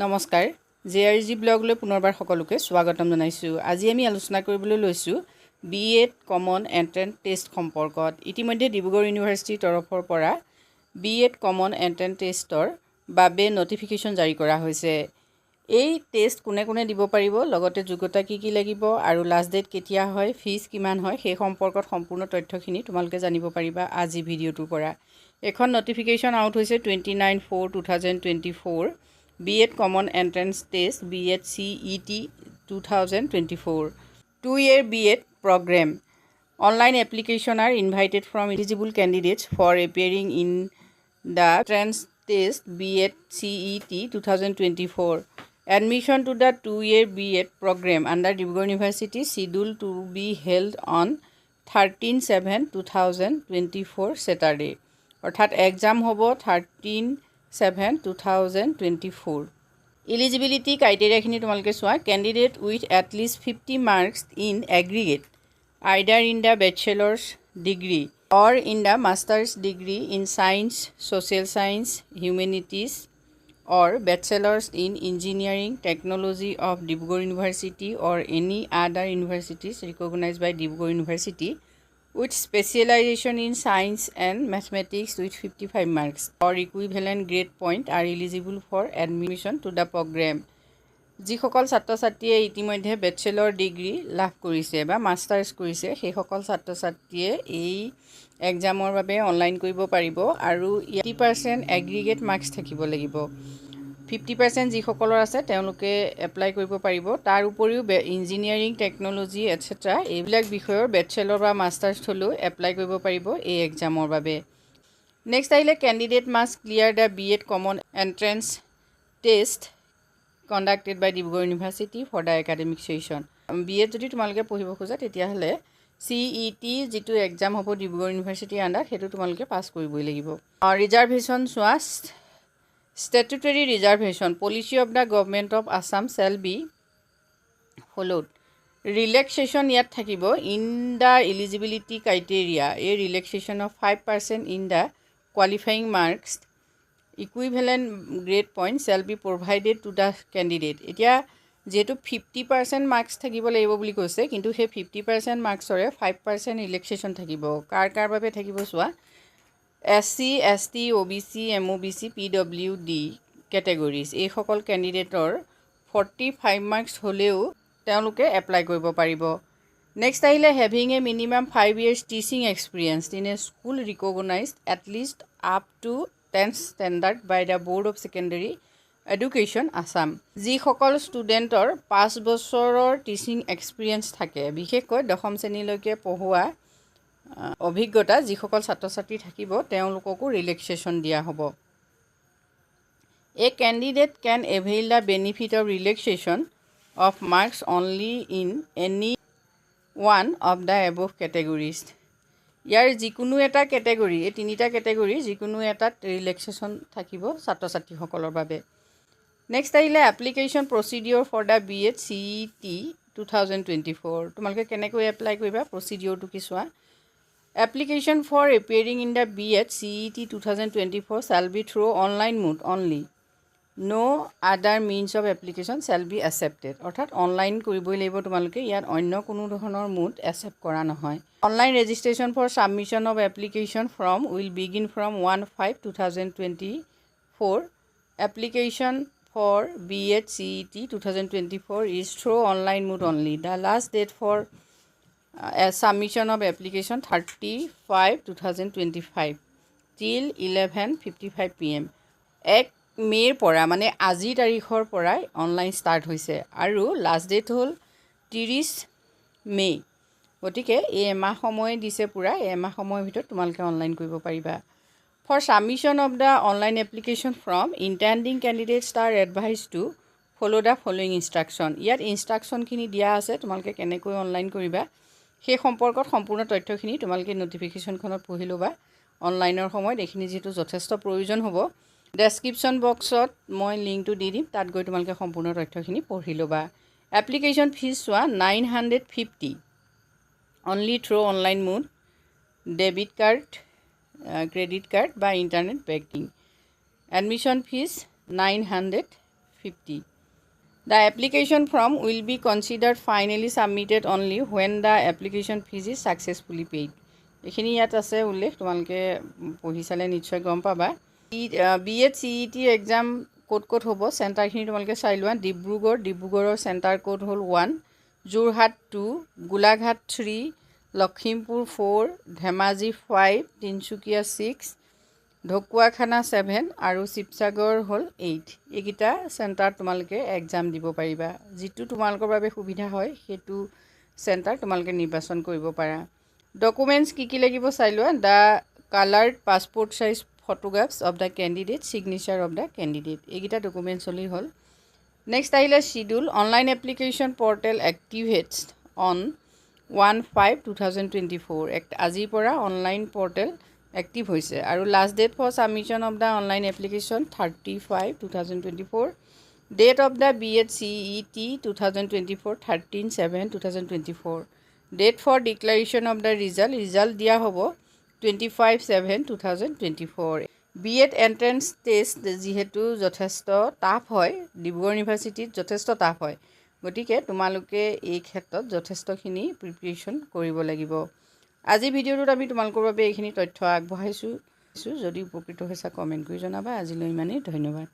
নমস্কাৰ জেআৰজি ব্লগলৈ পুনৰবাৰ সকলোকে স্বাগতম জনাইছোঁ। আজি আমি আলোচনা কৰিবলৈ লৈছোঁ B.ed কমন এন্ট্ৰেন্স টেষ্ট সম্পৰ্কত। ইতিমধ্যে ডিব্ৰুগড় ইউনিভাৰ্চিটিৰ তৰফৰ পৰা B.ed কমন এন্ট্ৰেন্স টেষ্টৰ বাবে নটিফিকেশ্যন জাৰি কৰা হৈছে। এই টেষ্ট কোনে কোনে দিব পাৰিব, লগতে যোগ্যতা কি লাগিব আৰু লাষ্ট ডেট কেতিয়া হয়, ফিজ কিমান হয়, সেই সম্পৰ্কত সম্পূৰ্ণ তথ্যখিনি তোমালোকে জানিব পাৰিবা আজি ভিডিঅ'টোৰ পৰা। এখন নটিফিকেশ্যন আউট হৈছে 29/4/2024 B.ed Common Entrance Test B.ed CET 2024 2-year B.ed program. Online application are invited from eligible candidates for appearing in the entrance test B.ed CET 2024. Admission to the 2-year B.ed program under Dibrugarh University scheduled to be held on 13/7/2024 Saturday. অৰ্থাৎ exam হ'ব 13/7/2024. Eligibility ক্ৰাইটেৰিয়াখিনি তোমালোকে চোৱা। Candidate with at least 50 marks in aggregate, either in the bachelor's degree or in the master's degree in science, social science, humanities, or bachelor's in engineering technology of Dibrugarh University or any other universities recognized by Dibrugarh University, with specialization in science and mathematics with 55 marks or equivalent grade point are eligible for admission to the program. যিসকল ছাত্ৰ ছাত্ৰীয়ে ইতিমধ্যে bachelor degree লাভ কৰিছে বা masters কৰিছে সেইসকল ছাত্ৰ ছাত্ৰীয়ে এই এক্সামৰ বাবে অনলাইন কৰিব পাৰিব আৰু 80% এগ্ৰিগেট মাৰ্কছ থাকিব লাগিব। 50% যিসকলৰ আছে তেওঁলোকে এপ্লাই কৰিব পাৰিব। তাৰ উপৰিও ইঞ্জিনিয়াৰিং টেকন'লজি এটচেট্ৰা এইবিলাক বিষয়ৰ বেচেলৰ বা মাষ্টাৰ্ছ হ'লেও এপ্লাই কৰিব পাৰিব এই এক্সামৰ বাবে। নেক্সট আহিলে candidate must clear the B.ed common entrance test conducted by Dibrugarh university for the academic session. B.ed যদি তোমালোকে পঢ়িব খোজা তেতিয়াহ'লে CET যিটো এক্সাম হ'ব ডিব্ৰুগড় ইউনিভাৰ্চিটিৰ আণ্ডাৰত সেইটো তোমালোকে পাছ কৰিবই লাগিব। ৰিজাৰ্ভেশ্যন চোৱা। Statutory reservation policy of the government of Assam shall be followed. Relaxation ইয়াত থাকিব in the eligibility criteria. A relaxation of 5% in the qualifying marks equivalent grade point shall be provided to the candidate. এতিয়া যেহেতু 50% marks থাকিব লাগিব বুলি কৈছে, কিন্তু সেই 50% মাৰ্কছৰে 5% ৰিলেক্সেশ্যন থাকিব। কাৰ বাবে থাকিব চোৱা। SC, ST, OBC, MOBC, PWD categories এইসকল কেণ্ডিডেটৰ 45 মাৰ্কছ হ'লেও তেওঁলোকে এপ্লাই কৰিব পাৰিব। নেক্সট আহিলে having a minimum 5 years teaching experience in a school recognised at least up to 10th standard by the board of secondary education Assam. যিসকল ষ্টুডেণ্টৰ 5 বছৰৰ teaching experience থাকে, বিশেষকৈ 10ম শ্ৰেণীলৈকে পঢ়োৱা অভিজ্ঞতা যিসকল ছাত্ৰ ছাত্ৰী থাকিব তেওঁলোককো ৰিলেক্সেশ্যন দিয়া হ'ব। A candidate can avail the benefit of relaxation of marks only in any one of the above categories. ইয়াৰ যিকোনো এটা কেটেগৰী, এই তিনিটা কেটেগৰী যিকোনো এটাত ৰিলেক্সেশ্যন থাকিব ছাত্ৰ ছাত্ৰীসকলৰ বাবে। নেক্সট আহিলে এপ্লিকেশ্যন প্ৰচিডিঅ'ৰ ফৰ দ্য B.ed CET 2024। তোমালোকে কেনেকৈ এপ্লাই কৰিবা প্ৰচিডিঅ'ৰটো কি চোৱা। Application for appearing in the B.ed CET 2024 shall be through online mode only. No other means of application shall be accepted. অৰ্থাৎ অনলাইন কৰিবই লাগিব তোমালোকে, ইয়াত অন্য কোনো ধৰণৰ মোড একচেপ্ট কৰা নহয়। Online registration for submission of application form will begin from 1/5/2024. Application for B.ed CET 2024 is through online mode only. The last date for submission of application 30/5/2025 till 11:55 PM. 1 মে'ৰ পৰা মানে আজিৰ তাৰিখৰ পৰাই অনলাইন ষ্টাৰ্ট হৈছে আৰু লাষ্ট ডেট হ'ল 30 মে'। গতিকে এই এমাহ সময় দিছে পূৰা, এই এমাহ সময়ৰ ভিতৰত তোমালোকে অনলাইন কৰিব পাৰিবা। For submission of the online application form intending candidates are advise to follow' the following instruction. ইয়াত ইনষ্ট্ৰাকশ্যনখিনি দিয়া আছে তোমালোকে কেনেকৈ অনলাইন কৰিবা সেই সম্পৰ্কত সম্পূৰ্ণ তথ্যখিনি তোমালোকে নটিফিকেশ্যনখনত পঢ়ি ল'বা অনলাইনৰ সময়ত। এইখিনি যিহেতু যথেষ্ট প্ৰয়োজন হ'ব, ডেছক্ৰিপশ্যন বক্সত মই লিংকটো দি দিম, তাত গৈ তোমালোকে সম্পূৰ্ণ তথ্যখিনি পঢ়ি ল'বা। এপ্লিকেশ্যন ফিজ চোৱা 950 only through online mode, debit card, credit card বা internet banking. Admission fees 950 50. The application form will be considered finally submitted only when the application fees is successfully paid. এইখিনি ইয়াত আছে উল্লেখ, তোমালোকে পঢ়ি চালে নিশ্চয় গম পাবা। B.ed CET এক্সাম ক'ত হ'ব চেণ্টাৰখিনি তোমালোকে চাই লোৱা। ডিব্ৰুগড়ৰ চেণ্টাৰ কোড হ'ল 1, যোৰহাট 2, গোলাঘাট 3, লখিমপুৰ 4, ধেমাজি 5, তিনিচুকীয়া 6, ঢকুৱাখানা 7 আৰু শিৱসাগৰ হ'ল 8। এইকেইটা চেণ্টাৰ তোমালোকে এক্সাম দিব পাৰিবা। যিটো তোমালোকৰ বাবে সুবিধা হয় সেইটো চেণ্টাৰ তোমালোকে নিৰ্বাচন কৰিব পাৰা। ডকুমেণ্টছ কি লাগিব চাই লোৱা। The coloured passport size photographs of the candidate, signature of the candidate, এইকেইটা ডকুমেণ্টছ হ'লেই হ'ল। নেক্সট আহিলে schedule. Online application portal activates on 1/5/2024। আজিৰ পৰা অনলাইন পৰ্টেল এক্টিভ হৈছে আৰু last date for submission of the online application 30/5/2024। Date of the B.ed CET 2024 13/7/2024। Date for declaration of the result দিয়া হ'ব 25/7/2024। B.ed এণ্ট্ৰেন্স টেষ্ট যিহেতু যথেষ্ট tough হয়, ডিব্ৰুগড় ইউনিভাৰ্চিটিত যথেষ্ট টাফ হয়, গতিকে তোমালোকে এই ক্ষেত্ৰত যথেষ্টখিনি প্ৰিপেৰেশ্যন কৰিব লাগিব। আজি ভিডিঅ'টোত আমি তোমালোকৰ বাবে এইখিনি তথ্য আগবঢ়াইছোঁ। যদি উপকৃত হৈছা কমেণ্ট কৰি জনাবা। আজিলৈ ইমানেই, ধন্যবাদ।